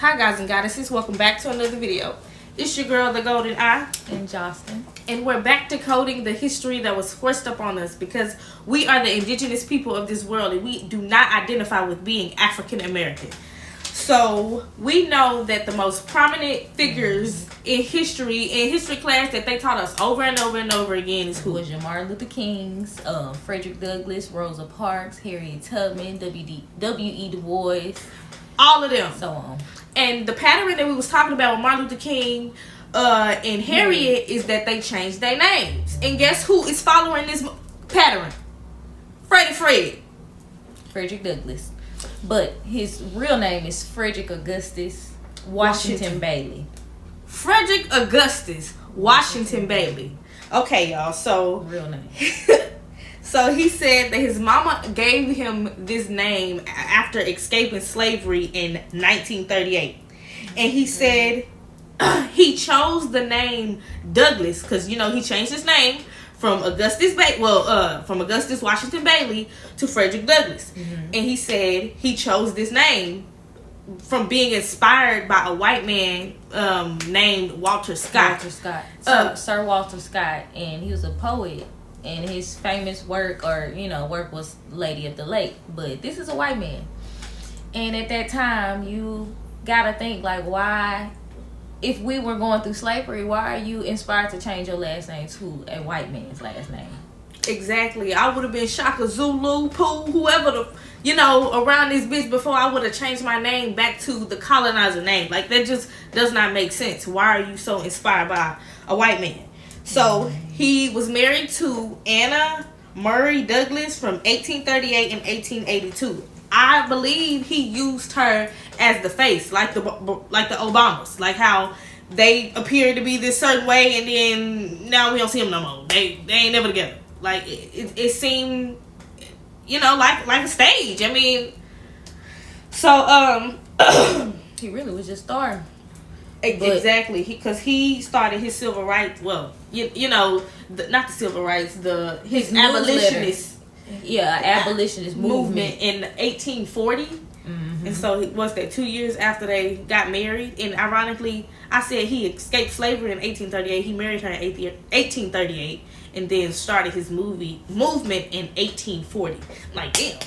Hi guys and goddesses, welcome back to another video. It's your girl, the Golden Eye. And Justin. And we're back decoding the history that was forced upon us because we are the indigenous people of this world and we do not identify with being African American. So we know that the most prominent figures in history class that they taught us over and over and over again is who? Was your Martin Luther Kings, Fredrick Douglass, Rosa Parks, Harriet Tubman, W.E. Du Bois. All of them. So on. And the pattern that we was talking about with Martin Luther King and Harriet is that they changed their names. And guess who is following this pattern? Fredrick Douglass. But his real name is Frederick Augustus Washington Bailey. Frederick Augustus Washington Bailey. Okay, y'all. So real name. So he said that his mama gave him this name after escaping slavery in 1938. And he said he chose the name Douglas because, you know, he changed his name from Augustus Washington Bailey to Fredrick Douglass. And he said he chose this name from being inspired by a white man named Walter Scott. Sir Walter Scott. And he was a poet. And his famous work was Lady of the Lake. But this is a white man. And at that time, you gotta think, like, why, if we were going through slavery, why are you inspired to change your last name to a white man's last name? Exactly. I would have been Shaka Zulu, Pooh, whoever around this bitch before I would have changed my name back to the colonizer name. Like, that just does not make sense. Why are you so inspired by a white man? So he was married to Anna Murray Douglas from 1838 and 1882. I believe he used her as the face, like the Obamas, like how they appeared to be this certain way, and then now we don't see them no more. They ain't never together. Like it seemed, like a stage. I mean, so he really was just starting. Exactly, because he started his civil rights. Well, not the civil rights, his abolitionist. Abolitionist movement in 1840. And so was that 2 years after they got married. And ironically, I said he escaped slavery in 1838. He married her in 1838, and then started his movement in 1840. Like, damn,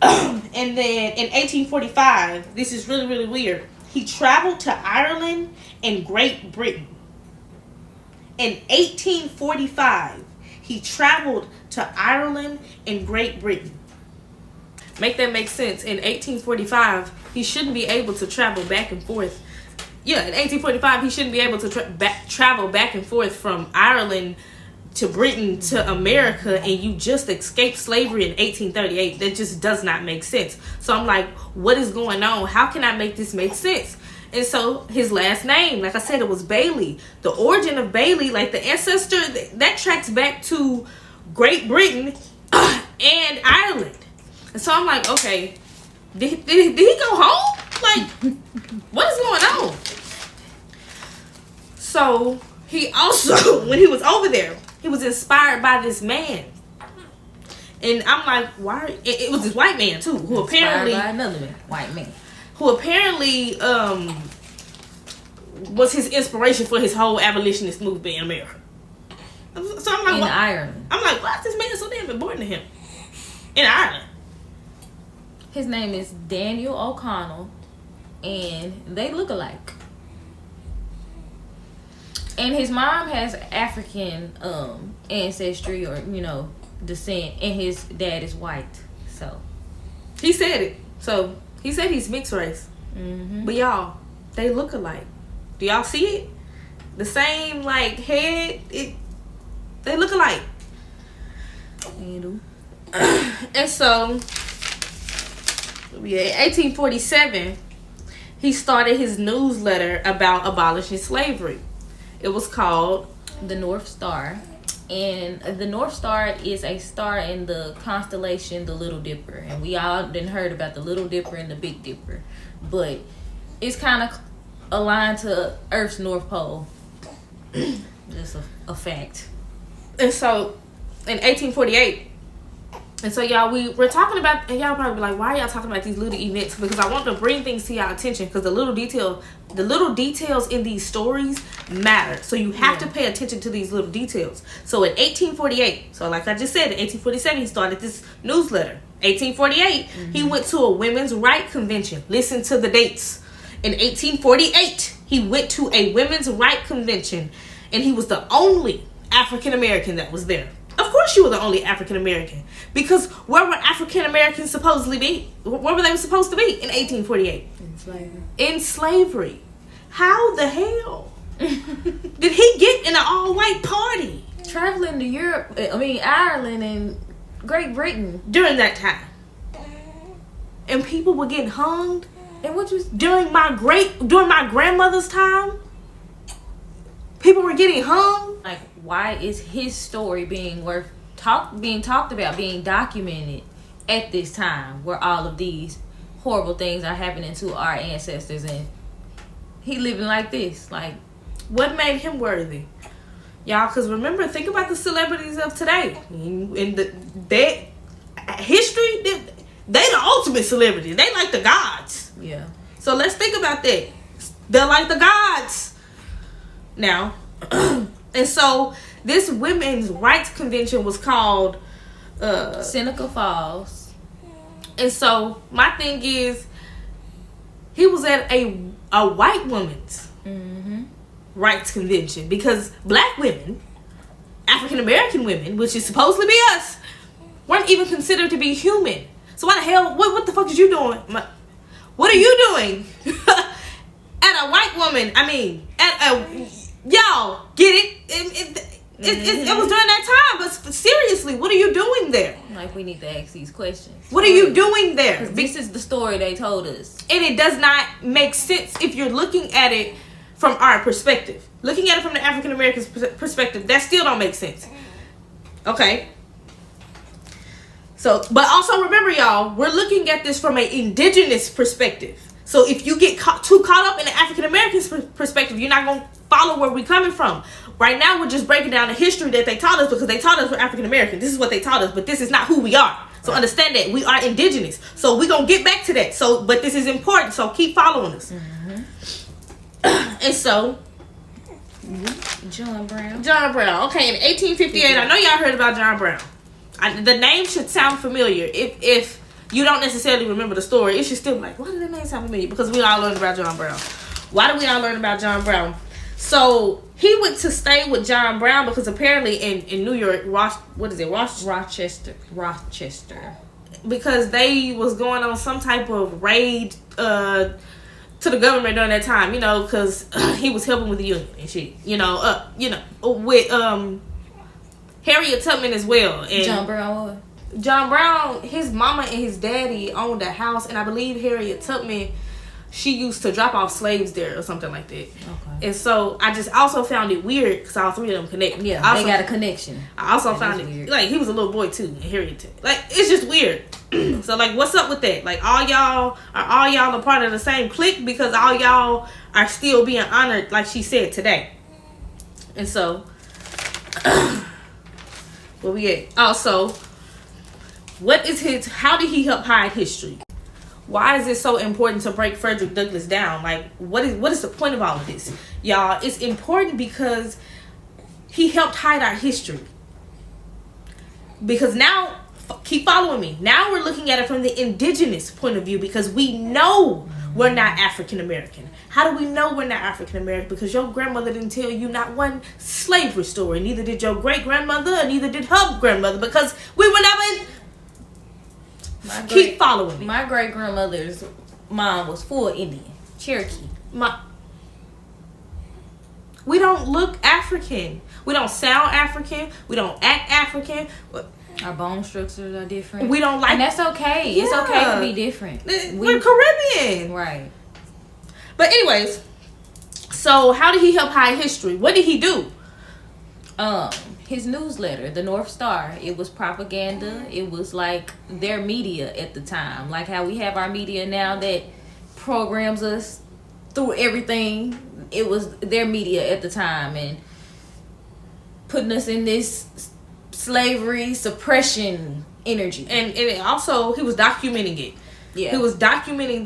and then in 1845, this is really, really weird. He traveled to Ireland and Great Britain. In 1845, he traveled to Ireland and Great Britain. Make that make sense. In 1845, he shouldn't be able to travel back and forth. Yeah, in 1845, he shouldn't be able to travel back and forth from Ireland to Britain to America, and you just escaped slavery in 1838. That just does not make sense. So I'm like, what is going on? How can I make this make sense? And so his last name, like I said, it was Bailey. The origin of Bailey, like the ancestor, that tracks back to Great Britain and Ireland. And so I'm like, okay, did he go home? Like, what is going on? So he also, when he was over there, he was inspired by this man. And I'm like, why? It was this white man too, who apparently by another man, white man, who apparently was his inspiration for his whole abolitionist movement in America. So I'm like, in Ireland. I'm like, why is this man so damn important to him in Ireland? His name is Daniel O'Connell, and they look alike. And his mom has African ancestry or descent, and his dad is white. So he said it. So he said he's mixed race. But y'all, they look alike. Do y'all see it? The same head. They look alike. And so, in 1847, he started his newsletter about abolishing slavery. It was called The North Star. And the North Star is a star in the constellation the Little Dipper. And we all done heard about the Little Dipper and the Big Dipper. But it's kind of aligned to Earth's North Pole. Just a fact. And so, in 1848, And so, y'all, we're talking about, and y'all probably be like, why are y'all talking about these little events? Because I want to bring things to y'all attention, because the little details in these stories matter. So you have to pay attention to these little details. So in 1848, so like I just said, in 1847, he started this newsletter. 1848, he went to a women's right convention. Listen to the dates. In 1848, he went to a women's right convention, and he was the only African American that was there. Of course you were the only African American. Because where were African Americans supposedly be? Where were they supposed to be in 1848? In slavery. How the hell did he get in an all-white party? Traveling to Ireland and Great Britain. During that time. And people were getting hung. And what you... During my grandmother's time, people were getting hung. Like, why is his story being talked about, being documented at this time where all of these horrible things are happening to our ancestors, and he living like this? Like, what made him worthy? Y'all, because remember, think about the celebrities of today. In their history, they the ultimate celebrity. They like the gods. Yeah. So let's think about that. They're like the gods now. And so this women's rights convention was called Seneca Falls. And so my thing is, he was at a white woman's rights convention, because black women, African American women, which is supposed to be us, weren't even considered to be human. So why the hell, what the fuck is you doing? What are you doing at a white woman? I mean, y'all get it? It was during that time, but seriously, what are you doing there? Like, we need to ask these questions. What are you doing there? Because this is the story they told us. And it does not make sense if you're looking at it from our perspective. Looking at it from the African American perspective, that still don't make sense. Okay. So, but also remember, y'all, we're looking at this from an indigenous perspective. So if you get too caught up in the African American perspective, you're not going to follow where we're coming from. Right now, we're just breaking down the history that they taught us, because they taught us we're African American. This is what they taught us, but this is not who we are. So understand that we are indigenous. So we're going to get back to that. So, but this is important. So keep following us. And so, John Brown. Okay, in 1858, I know y'all heard about John Brown. The name should sound familiar. If you don't necessarily remember the story, it should still be like, why did that name sound familiar? Because we all learned about John Brown. Why did we all learn about John Brown? So he went to stay with John Brown because apparently in New York, Rochester. Because they was going on some type of raid to the government during that time, because he was helping with the union and shit, with Harriet Tubman as well. And John Brown, his mama and his daddy owned a house, and I believe Harriet Tubman, she used to drop off slaves there or something like that. Okay. And so I just also found it weird because all three of them connect. Yeah, they got a connection. I also found it weird. Like, he was a little boy too, and Harriet Tubman. Like, it's just weird. So like, what's up with that? Like, all y'all a part of the same clique, because all y'all are still being honored, like she said today. And so, where we at? Also, how did he help hide history? Why is it so important to break Fredrick Douglass down? Like, what is the point of all of this? Y'all, it's important because he helped hide our history. Because now, keep following me. Now we're looking at it from the indigenous point of view, because we know we're not African American. How do we know we're not African American? Because your grandmother didn't tell you not one slavery story. Neither did your great grandmother, and neither did her grandmother, because we were never in. Keep following me. My great grandmother's mom was full Indian, Cherokee. We don't look African. We don't sound African. We don't act African. Our bone structures are different. We don't like, and that's okay. Yeah. It's okay to be different. We're Caribbean, right? But anyways, so how did he help hide history? What did he do? His newsletter, the North Star, it was propaganda. It was like their media at the time, like how we have our media now that programs us through everything. It was their media at the time, and putting us in this slavery suppression energy. And also, he was documenting it. Yeah. He was documenting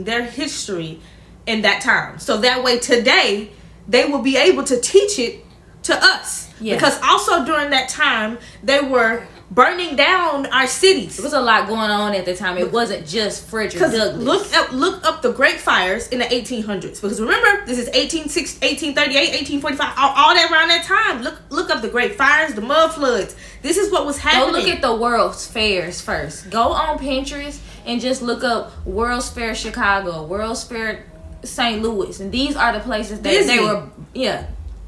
their history in that time. So that way today, they will be able to teach it to us. Yeah. Because also during that time, they were burning down our cities. There was a lot going on at the time. It wasn't just Fredrick Douglas. Look up the Great Fires in the 1800s. Because remember, this is 1838, 1845, all that around that time. Look up the Great Fires, the mud floods. This is what was happening. Go look at the World's Fairs first. Go on Pinterest and just look up World's Fair Chicago, World's Fair St. Louis. And these are the places that they were...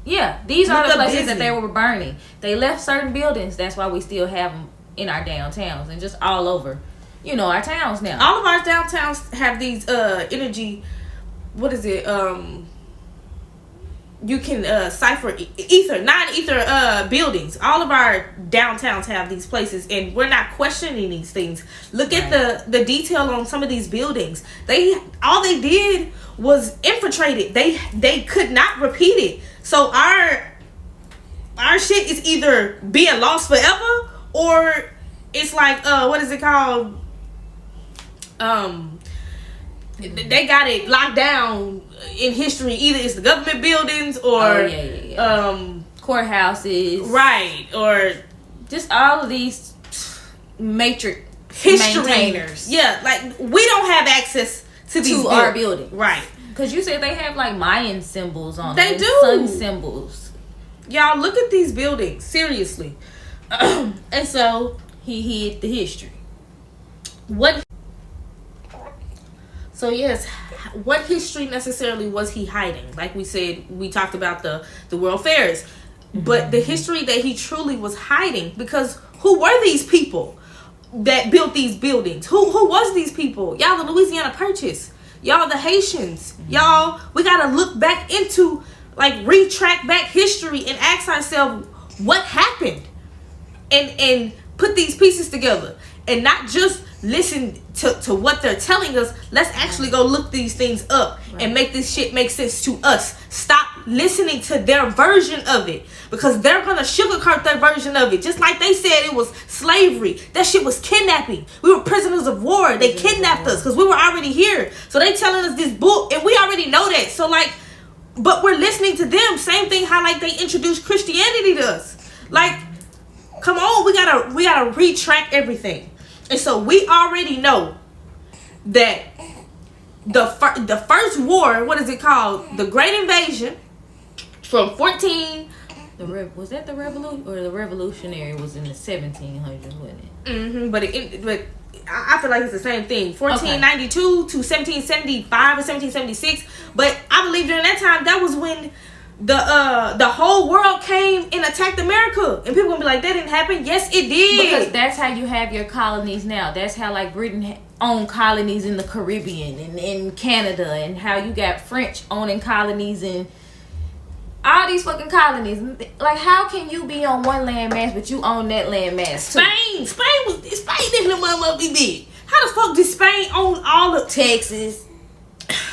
Yeah, these are the places that they were burning. They left certain buildings. That's why we still have them in our downtowns and just all over, our towns now. All of our downtowns have these energy. What is it? You can cipher non-ether buildings. All of our downtowns have these places, and we're not questioning these things. Look at the detail on some of these buildings. All they did was infiltrate it. They could not repeat it. So our shit is either being lost forever, or it's like what is it called? They got it locked down in history. Either it's the government buildings or courthouses, right? Or just all of these matrix history maintainers. Yeah, like we don't have access to our building, right? Because you said they have like Mayan symbols on them. They do. Sun symbols. Y'all, look at these buildings. Seriously. And so he hid the history. What history necessarily was he hiding? Like we said, we talked about the World Fairs. But the history that he truly was hiding, because who were these people that built these buildings? Who was these people? Y'all, the Louisiana Purchase. Y'all, the Haitians. Y'all, we gotta look back into, retrack back history and ask ourselves what happened, and put these pieces together, and not just listen to what they're telling us. Let's actually go look these things up and make this shit make sense to us. Stop listening to their version of it, because they're gonna sugarcoat their version of it. Just like they said it was slavery. That shit was kidnapping. We were prisoners of war. They kidnapped us because we were already here. So they telling us this book, and we already know that. So but we're listening to them. Same thing how they introduced Christianity to us. Come on, we gotta retrack everything. And so we already know that the first war, what is it called? The Great Invasion from 14. Was that the revolution, or the Revolutionary was in the 1700s, wasn't it? Mm-hmm. But I feel like it's the same thing. 1492 to 1775 or 1776. But I believe during that time, that was when the whole world came and attacked America, and people gonna be like, that didn't happen. Yes, it did. Because that's how you have your colonies now. That's how Britain owned colonies in the Caribbean and in Canada, and how you got French owning colonies in all these fucking colonies. How can you be on one landmass but you own that landmass too? Spain didn't motherfucker be big. How the fuck did Spain own all of Texas,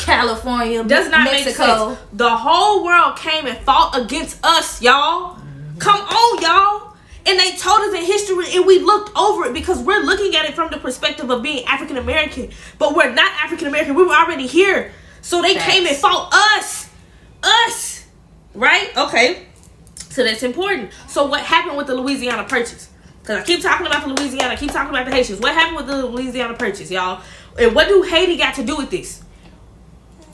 California, does not Mexico? Make sense. The whole world came and fought against us, y'all. Mm-hmm. Come on, y'all. And they told us in history, and we looked over it, because we're looking at it from the perspective of being African American, but we're not African American. We were already here, so they came and fought us, right? Okay, so that's important. So what happened with the Louisiana Purchase? Because I keep talking about the Louisiana, I keep talking about the Haitians. What happened with the Louisiana Purchase, y'all? And what do Haiti got to do with this?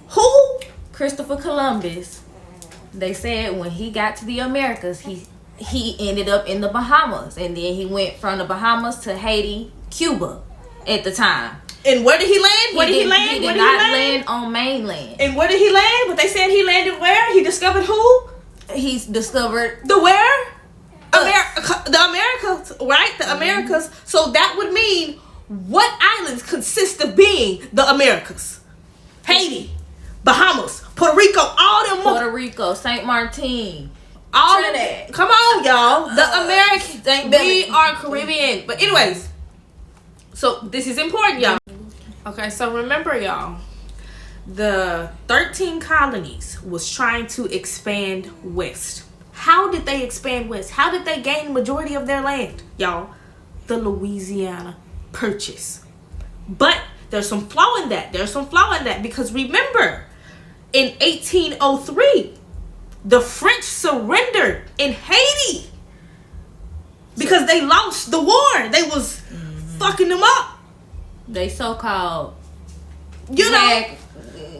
Who? Christopher Columbus. They said when he got to the Americas, he ended up in the Bahamas, and then he went from the Bahamas to Haiti, Cuba, at the time. And where did he land? He did not land on mainland. And where did he land? But they said he landed where? He discovered who? He's discovered the where? The Americas, right? The Americas. So that would mean, what islands consist of being the Americas? Haiti, Bahamas, Puerto Rico, all them. Puerto Rico, Saint Martin, all of that. Come on, y'all. The Americans. We are Caribbean. But anyways, so this is important, y'all. Okay, so remember, y'all, the 13 colonies was trying to expand west. How did they expand west? How did they gain majority of their land, y'all? the Louisiana Purchase. But there's some flaw in that. Because remember, in 1803, the French surrendered in Haiti because they lost the war. They was fucking them up. They so-called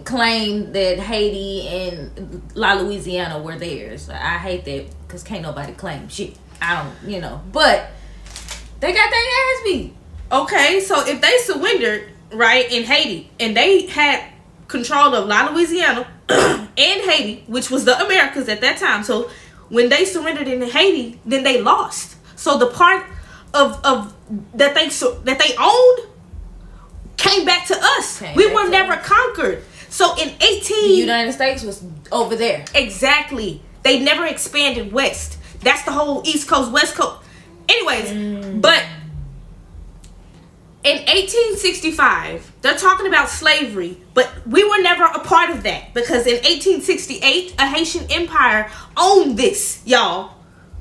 claimed that Haiti and La Louisiana were theirs. I hate that because can't nobody claim shit. I don't, but they got their ass beat. Okay, so if they surrendered, right, in Haiti, and they had control of La Louisiana and Haiti, which was the Americas at that time. So when they surrendered in Haiti, then they lost. So the part of that they owned came back to us. We were never conquered. So in the United States was over there. Exactly. They never expanded west. That's the whole East Coast, West Coast. Anyways, but in 1865, they're talking about slavery, but we were never a part of that because in 1868, a Haitian empire owned this, y'all.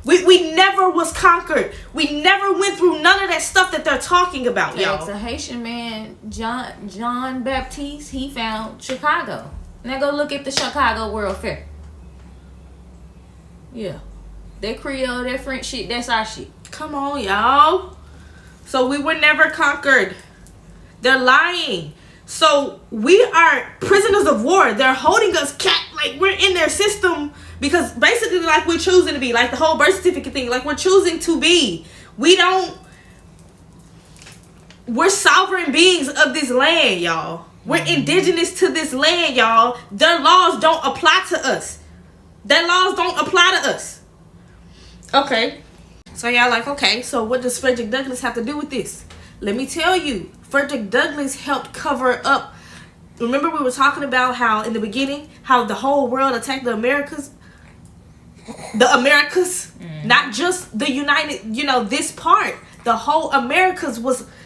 We never was conquered. We never went through none of that stuff that they're talking about, y'all. It's a Haitian man, John Baptiste, he found Chicago. Now go look at the Chicago World Fair. Yeah. That Creole, that French shit, that's our shit. Come on, y'all. So we were never conquered. They're lying. So we are prisoners of war. They're holding us like we're in their system because basically like we're choosing to be, like the whole birth certificate thing, like we're choosing to be. We're sovereign beings of this land, y'all. We're indigenous to this land, y'all. Their laws don't apply to us. Okay. So y'all like, okay, so what does Fredrick Douglass have to do with this? Let me tell you, Fredrick Douglass helped cover up. Remember we were talking about how in the beginning, how the whole world attacked the Americas? Not just the United, this part. The whole Americas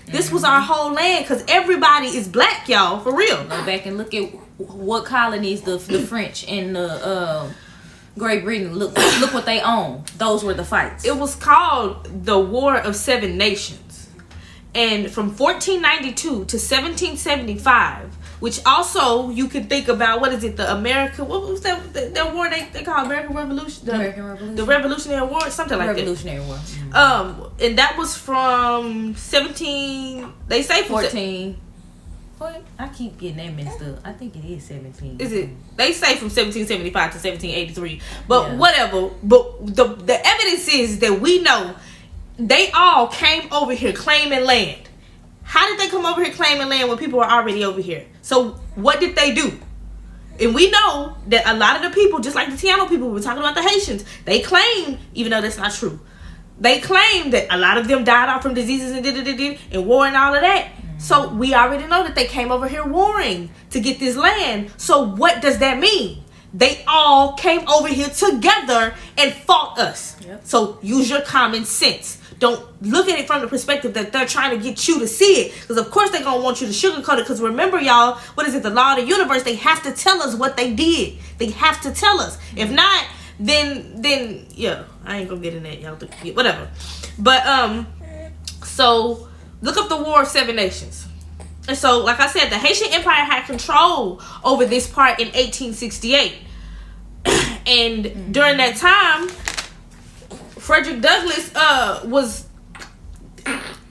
this was our whole land because everybody is black, y'all, for real. Go back and look at what colonies the French and the Great Britain, look what they own. Those were the fights. It was called the War of Seven Nations. And from 1492 to 1775, which also you could think about, what was that war they call American Revolution? The Revolutionary War, something like Revolutionary War. And that was from 14. What? I keep getting that messed up. I think it is 17. Is it? They say from 1775 to 1783. But whatever. But the evidence is that we know they all came over here claiming land. How did they come over here claiming land when people were already over here? So what did they do? And we know that a lot of the people, just like the Tiano people, we were talking about the Haitians, they claim, even though that's not true, they claim that a lot of them died off from diseases and war and all of that. So we already know that they came over here warring to get this land. So what does that mean? They all came over here together and fought us. Yep. So use your common sense. Don't look at it from the perspective that they're trying to get you to see it. Because of course they're going to want you to sugarcoat it. Because remember, y'all, what is it? The law of the universe. They have to tell us what they did. They have to tell us. If not, then yeah, I ain't going to get in that. Y'all whatever. But, so look up the War of Seven Nations. And so, like I said, the Haitian Empire had control over this part in 1868. And during that time, Fredrick Douglass was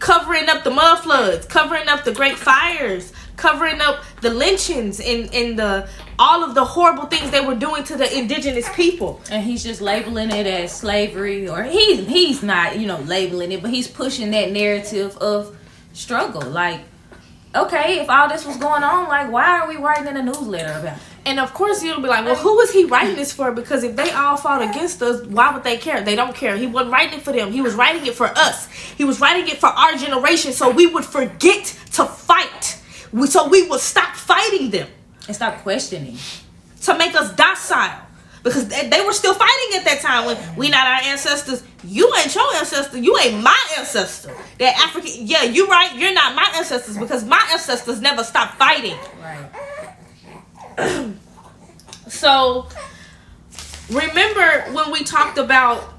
covering up the mud floods, covering up the great fires, covering up the lynchings and all of the horrible things they were doing to the indigenous people. And he's just labeling it as slavery, or he's not, labeling it, but he's pushing that narrative of struggle. Like, okay, if all this was going on, like, why are we writing in a newsletter about it? And of course you'll be like, well, who was he writing this for? Because if they all fought against us, why would they care? They don't care. He wasn't writing it for them. He was writing it for us. He was writing it for our generation, so we would forget to fight. So we would stop fighting them. And stop questioning. To make us docile. Because they were still fighting at that time when we not our ancestors. You ain't your ancestor. You ain't my ancestor. That African, yeah, you right. You're not my ancestors because my ancestors never stopped fighting. Right. So, remember when we talked about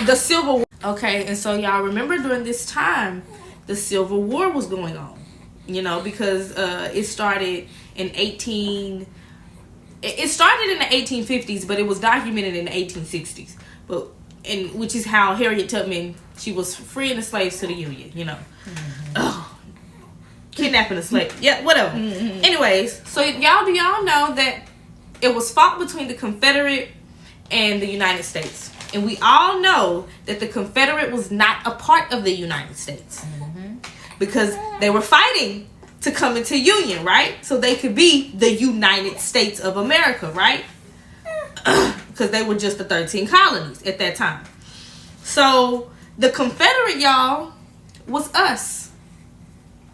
the Civil War? Okay, and so y'all remember during this time, the Civil War was going on. You know, because it started in 18. It started in the 1850s, but it was documented in the 1860s. But which is how Harriet Tubman, she was freeing the slaves to the Union. You know, kidnapping a slave. Yeah, whatever. Anyways, so do y'all know that it was fought between the Confederate and the United States, and we all know that the Confederate was not a part of the United States because they were fighting to come into union, right? So they could be the United States of America, right? Because they were just the 13 colonies at that time. So the Confederate, y'all, was us.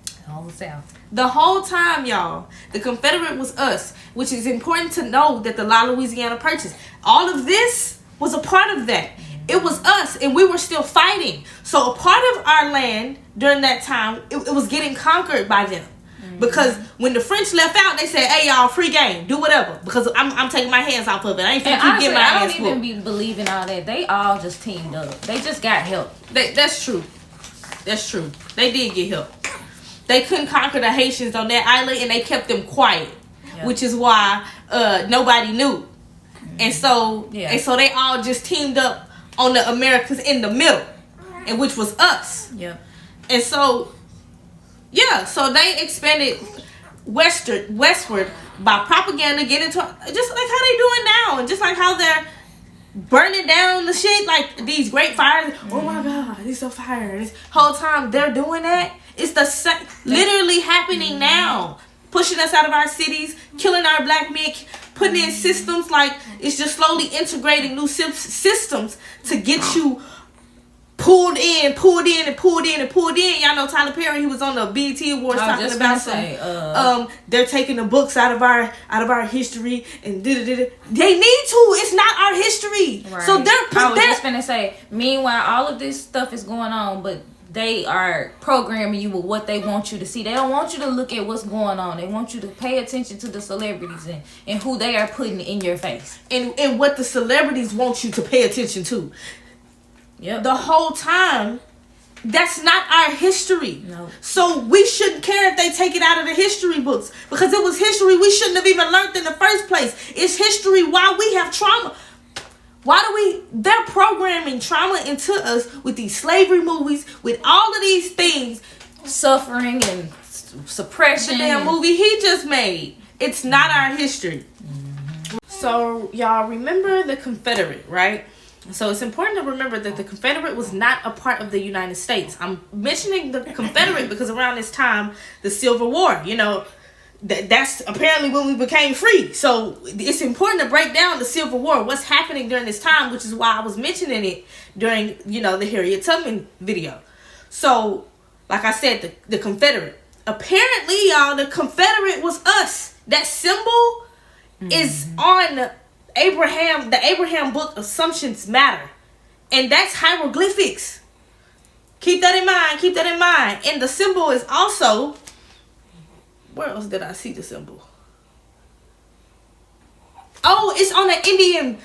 The whole South. The whole time, y'all. The Confederate was us, which is important to know that the La Louisiana Purchase, all of this was a part of that. It was us, and we were still fighting. So a part of our land during that time, it was getting conquered by them. Because when the French left out, they said, "Hey, y'all, free game, do whatever." Because I'm taking my hands off of it. I ain't finna keep getting my ass whooped. I don't even be believing all that. They all just teamed up. They just got help. That's true. That's true. They did get help. They couldn't conquer the Haitians on that island, and they kept them quiet, which is why nobody knew. And so, they all just teamed up on the Americans in the middle, and which was us. Yep. And so. Yeah, so they expanded westward by propaganda, getting to just like how they doing now, and just like how they're burning down the shit, like these great fires. Oh my God, it's a fire! This whole time they're doing that. It's literally happening now, pushing us out of our cities, killing our black men, putting in systems like it's just slowly integrating new systems to get you. Pulled in. Y'all know Tyler Perry. He was on the BET Awards talking about they're taking the books out of our history and They need to. It's not our history. Right. So I was just gonna say. Meanwhile, all of this stuff is going on, but they are programming you with what they want you to see. They don't want you to look at what's going on. They want you to pay attention to the celebrities and who they are putting in your face and what the celebrities want you to pay attention to. Yep. The whole time, that's not our history. No. So we shouldn't care if they take it out of the history books because it was history we shouldn't have even learned in the first place. It's history why we have trauma. They're programming trauma into us with these slavery movies, with all of these things. Suffering and suppression. The damn movie he just made. It's not our history. So y'all remember the Confederate, right? So it's important to remember that the Confederate was not a part of the United States. I'm mentioning the Confederate because around this time, the Civil War, that's apparently when we became free. So it's important to break down the Civil War, what's happening during this time, which is why I was mentioning it during, the Harriet Tubman video. So, like I said, the Confederate. Apparently, y'all, the Confederate was us. That symbol is on the Abraham book, Assumptions Matter. And that's hieroglyphics. Keep that in mind. And the symbol is also, where else did I see the symbol? Oh, it's on an Indian,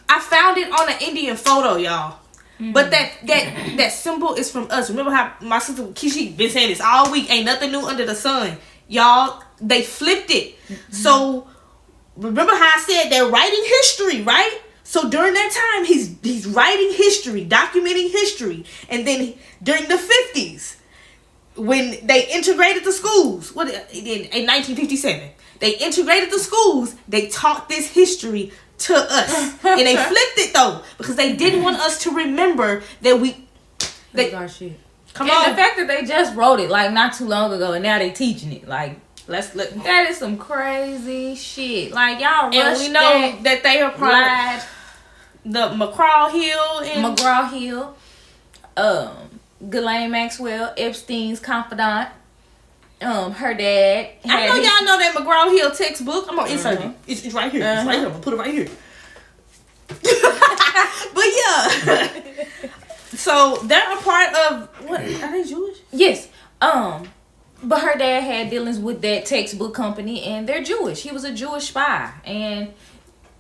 I found it on an Indian photo, y'all. But that symbol is from us. Remember how my sister Kishi been saying this all week, ain't nothing new under the sun. Y'all, they flipped it. So remember how I said they're writing history, right? So during that time, he's writing history, documenting history. And then during the 50s, when they integrated the schools, in 1957, they integrated the schools, they taught this history to us. And they flipped it, though, because they didn't want us to remember that that's our shit. Come on. The fact that they just wrote it, like, not too long ago, and now they teaching it, like, let's look. That is some crazy shit. Like, y'all rushed and we know that they are part of the McGraw Hill, Ghislaine Maxwell, Epstein's confidant. Her dad. I know y'all know that McGraw Hill textbook. I'm gonna insert it. It's right here. It's right here. I'm gonna put it right here. But yeah. So they're a part of what? Are they Jewish? Yes. But her dad had dealings with that textbook company, and they're Jewish. He was a Jewish spy, and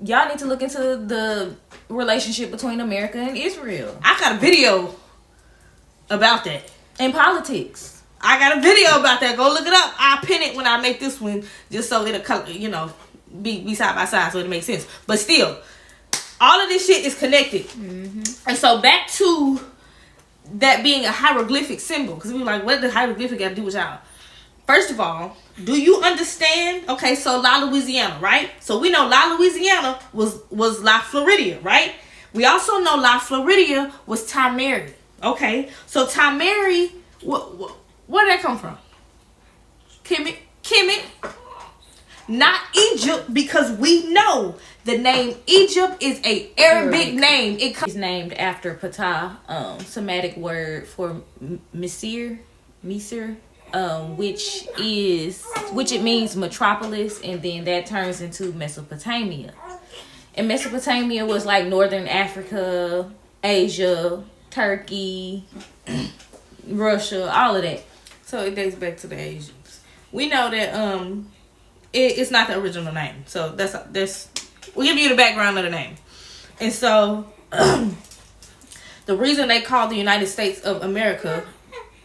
y'all need to look into the relationship between America and Israel. I got a video about that. In politics. I got a video about that. Go look it up. I'll pin it when I make this one, just so it'll, be side by side, so it makes sense. But still, all of this shit is connected. Mm-hmm. And so back to that being a hieroglyphic symbol, because we were like, what does hieroglyphic got to do with y'all? First of all, do you understand? Okay, so La Louisiana, right? So we know La Louisiana was La Floridia, right? We also know La Floridia was Timeri. Okay, so Timeri, where did that come from? Kemet, not Egypt, because we know the name Egypt is a Arabic name. It's named after Ptah, Semitic word for Misir, which it means metropolis, and then that turns into Mesopotamia. And Mesopotamia was like northern Africa, Asia, Turkey, Russia, all of that. So it dates back to the Asians. We know that it's not the original name. So we'll give you the background of the name. And so the reason they called the United States of America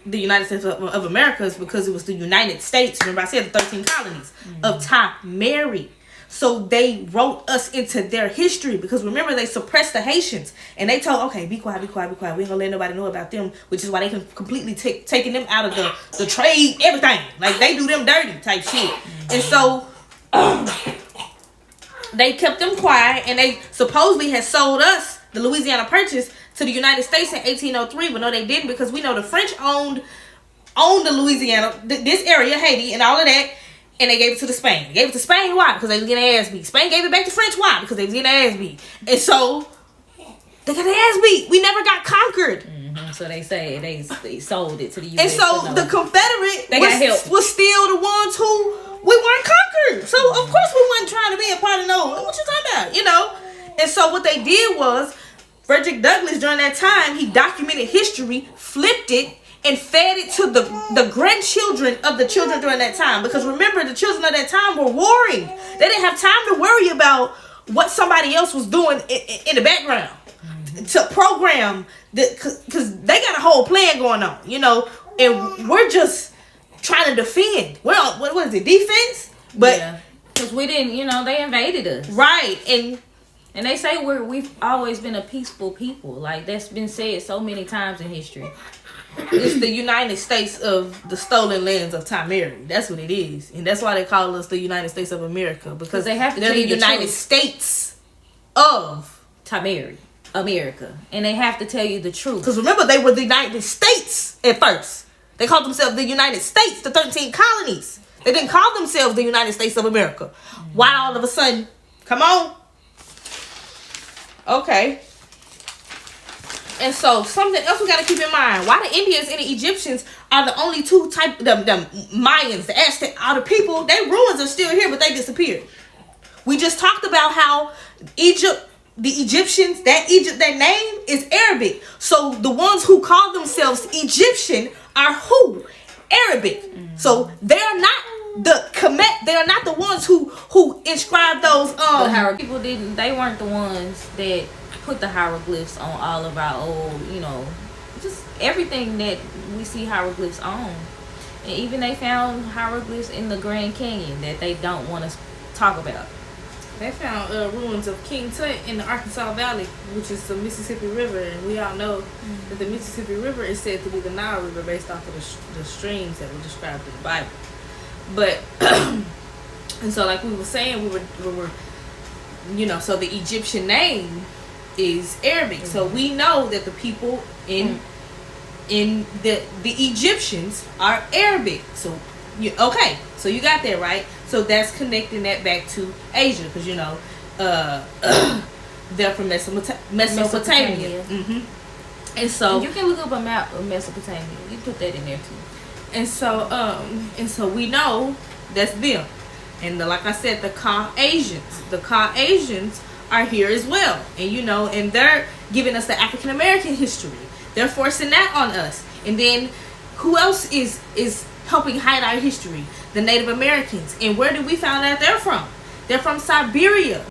the United States of America is because it was the United States. Remember I said the 13 colonies of Timeri. So they wrote us into their history, because remember they suppressed the Haitians, and they told, okay, be quiet. We ain't gonna let nobody know about them, which is why they can completely taking them out of the trade, everything. Like they do them dirty type shit. And so they kept them quiet, and they supposedly had sold us the Louisiana Purchase to the United States in 1803, but no, they didn't, because we know the French owned the Louisiana, this area, Haiti, and all of that. And they gave it to the Spain. They gave it to Spain, why? Because they was getting their ass beat. Spain gave it back to French, why? Because they was getting their ass beat. And so, they got their ass beat. We never got conquered. Mm-hmm. So they say they sold it to the And U.S. so, the Confederate was still the ones who we weren't conquered. So, of course, we wasn't trying to be a part of what you talking about, And so, what they did was, Fredrick Douglass, during that time, he documented history, flipped it, and fed it to the grandchildren of the children during that time. Because remember, the children of that time were warring. They didn't have time to worry about what somebody else was doing in the background to program, because they got a whole plan going on, and we're just trying to defend. Well, what was it, defense? But because we didn't, they invaded us, right? And they say we've always been a peaceful people. Like that's been said so many times in history. It's the United States of the stolen lands of Timeri. That's what it is. And that's why they call us the United States of America. Because they have to they're the United States of Timeri, America. And they have to tell you the truth. Because remember, they were the United States at first. They called themselves the United States, the 13 colonies. They didn't call themselves the United States of America. Why all of a sudden? Come on. Okay. And so, something else we got to keep in mind. Why the Indians and the Egyptians are the only two type, the Mayans, the Aztec, all the people, their ruins are still here, but they disappeared. We just talked about how Egypt, the Egyptians, that name is Arabic. So, the ones who call themselves Egyptian are who? Arabic. Mm-hmm. So, they are not the Kemet, they are not the ones who inscribed those, people they weren't the ones that put the hieroglyphs on all of our old, just everything that we see hieroglyphs on. And even they found hieroglyphs in the Grand Canyon that they don't want to talk about. They found ruins of King Tut in the Arkansas Valley, which is the Mississippi River, and we all know that the Mississippi River is said to be the Nile River based off of the streams that were described in the Bible. But and so, like we were saying, we were so the Egyptian name is Arabic. Mm-hmm. So we know that the people in the Egyptians are Arabic. So so you got that right. So that's connecting that back to Asia, because they're from Mesopotamia. Mm-hmm. And so you can look up a map of Mesopotamia. You put that in there too. And so we know that's them. And like I said, the Caucasians are here as well. And and they're giving us the African American history. They're forcing that on us. And then who else is helping hide our history? The Native Americans. And where did we find out they're from? They're from Siberia.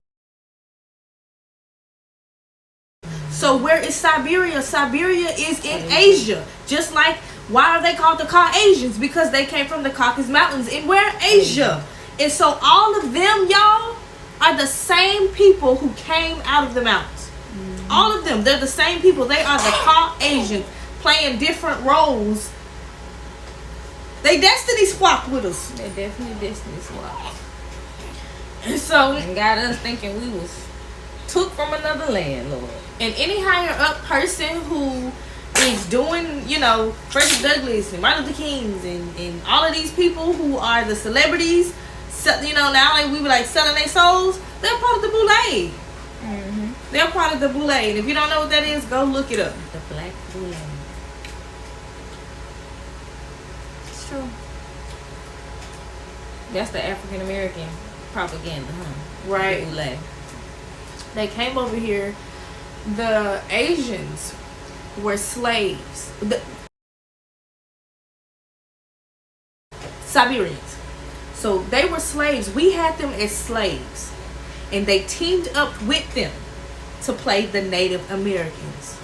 So where is Siberia? Siberia is in Asia. Just like, why are they called the Caucasians? Because they came from the Caucasus Mountains in where? Asia. And so all of them, y'all, are the same people who came out of the mountains. All of them, they're the same people. They are the Caucasians playing different roles. They destiny swapped with us. They definitely destiny swapped. And so, And got us thinking we was took from another land, Lord. and any higher up person who is doing, you know, Fredrick Douglas and Martin Luther Kings and all of these people who are the celebrities, you know, now like we be like selling their souls, they're part of the boule. They're part of the boule. And if you don't know what that is, go look it up. The black boule. It's true. That's the African American propaganda, huh? Right. The boule. They came over here. The Asians were slaves. The Siberians. So they were slaves. We had them as slaves. And they teamed up with them to play the Native Americans.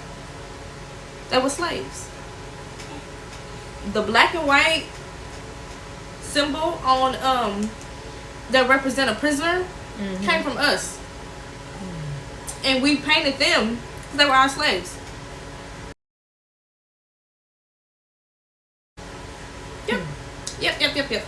They were slaves. The black and white symbol on that represent a prisoner came from us. And we painted them because they were our slaves. Yep. Yep.